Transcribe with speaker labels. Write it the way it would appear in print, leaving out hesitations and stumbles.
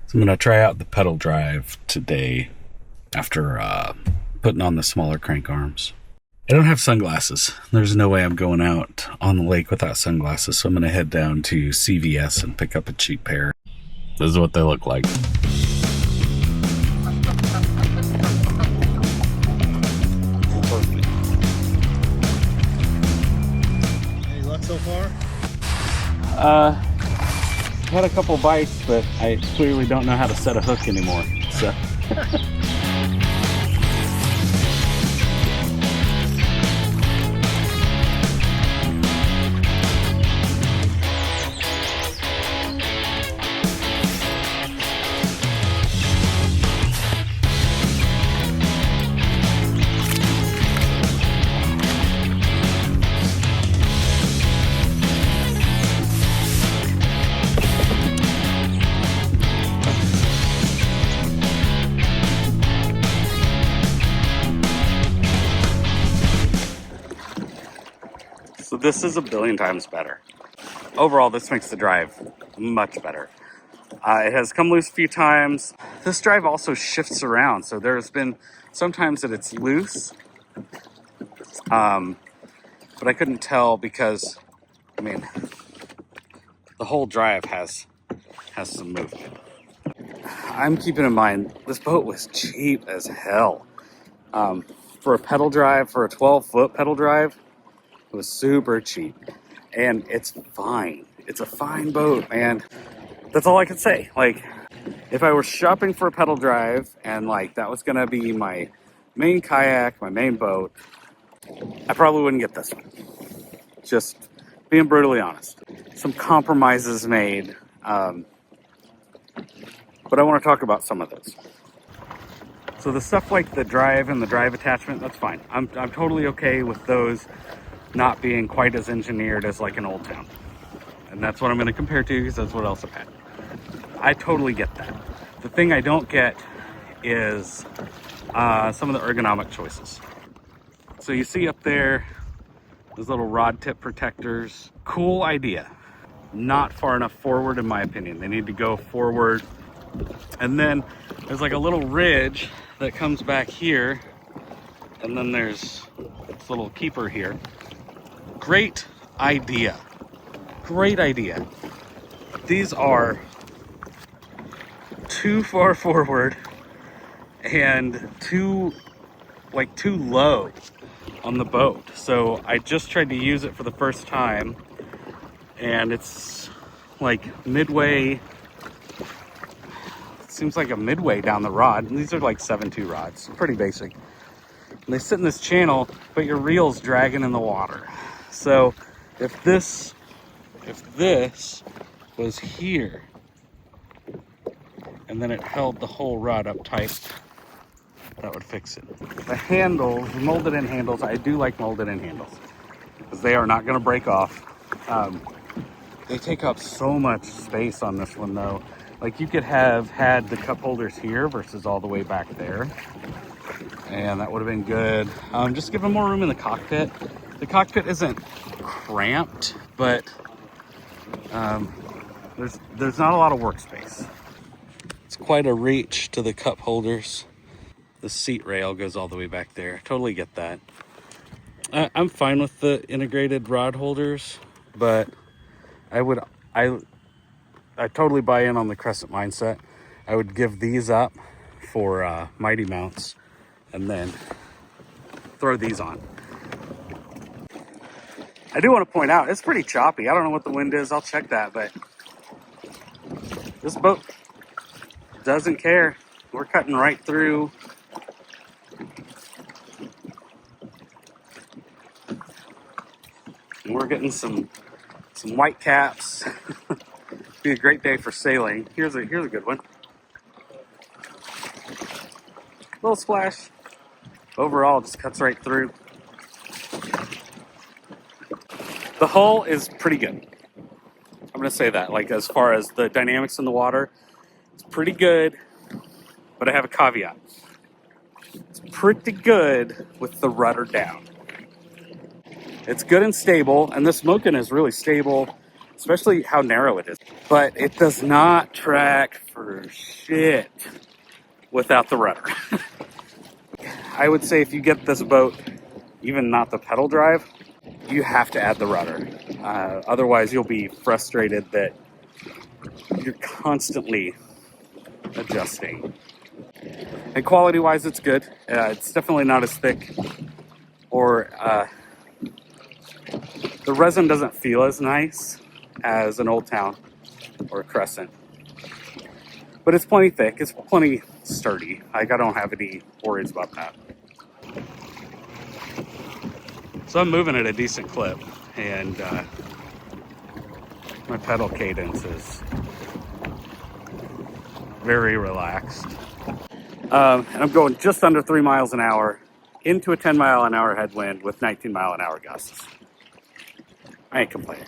Speaker 1: So I'm going to try out the pedal drive today after putting on the smaller crank arms. I don't have sunglasses. There's no way I'm going out on the lake without sunglasses, so I'm going to head down to CVS and pick up a cheap pair. This is what they look like.
Speaker 2: Any luck so far?
Speaker 1: Had a couple bites, but I clearly don't know how to set a hook anymore. So. So this is a billion times better. Overall, this makes the drive much better. It has come loose a few times. This drive also shifts around, so there's been sometimes that it's loose, but I couldn't tell because, I mean, the whole drive has some movement. I'm keeping in mind, this boat was cheap as hell. For a pedal drive, for a 12-foot pedal drive, it was super cheap. And it's fine. It's a fine boat, man. That's all I can say. Like, if I were shopping for a pedal drive and like that was gonna be my main kayak, my main boat, I probably wouldn't get this one. Just being brutally honest. Some compromises made, but I want to talk about some of those. So the stuff like the drive and the drive attachment, that's fine. I'm totally okay with those not being quite as engineered as like an Old Town. And that's what I'm going to compare to because that's what else I've had. I totally get that. The thing I don't get is some of the ergonomic choices. So you see up there, those little rod tip protectors. Cool idea. Not far enough forward in my opinion. They need to go forward. And then there's like a little ridge that comes back here. And then there's this little keeper here. Great idea. Great idea. These are too far forward and too low on the boat. So I just tried to use it for the first time and it's like midway, it seems like a midway down the rod. And these are like 7.2 rods, pretty basic. And they sit in this channel, but your reel's dragging in the water. So if this was here and then it held the whole rod up tight, that would fix it. The handles, molded in handles, I do like molded in handles because they are not going to break off. They take up so much space on this one though. Like you could have had the cup holders here versus all the way back there. And that would have been good. Just give them more room in the cockpit. The cockpit isn't cramped, but there's not a lot of workspace. It's quite a reach to the cup holders. The seat rail goes all the way back there. Totally get that. I'm fine with the integrated rod holders, but I totally buy in on the Crescent mindset. I would give these up for Mighty mounts and then throw these on. I do want to point out, it's pretty choppy. I don't know what the wind is. I'll check that, but this boat doesn't care. We're cutting right through. And we're getting some white caps. Be a great day for sailing. Here's a good one. Little splash. Overall, just cuts right through. The hull is pretty good. I'm gonna say that. Like as far as the dynamics in the water, it's pretty good. But I have a caveat. It's pretty good with the rudder down. It's good and stable, and this Moken is really stable especially how narrow it is. But it does not track for shit without the rudder. I would say if you get this boat, even not the pedal drive, you have to add the rudder. Otherwise, you'll be frustrated that you're constantly adjusting. And quality-wise, it's good. It's definitely not as thick, or the resin doesn't feel as nice as an Old Town or a Crescent. But it's plenty thick. It's plenty sturdy. Like, I don't have any worries about that. So I'm moving at a decent clip, and my pedal cadence is very relaxed. And I'm going just under 3 miles an hour into a 10-mile-an-hour headwind with 19-mile-an-hour gusts. I ain't complaining.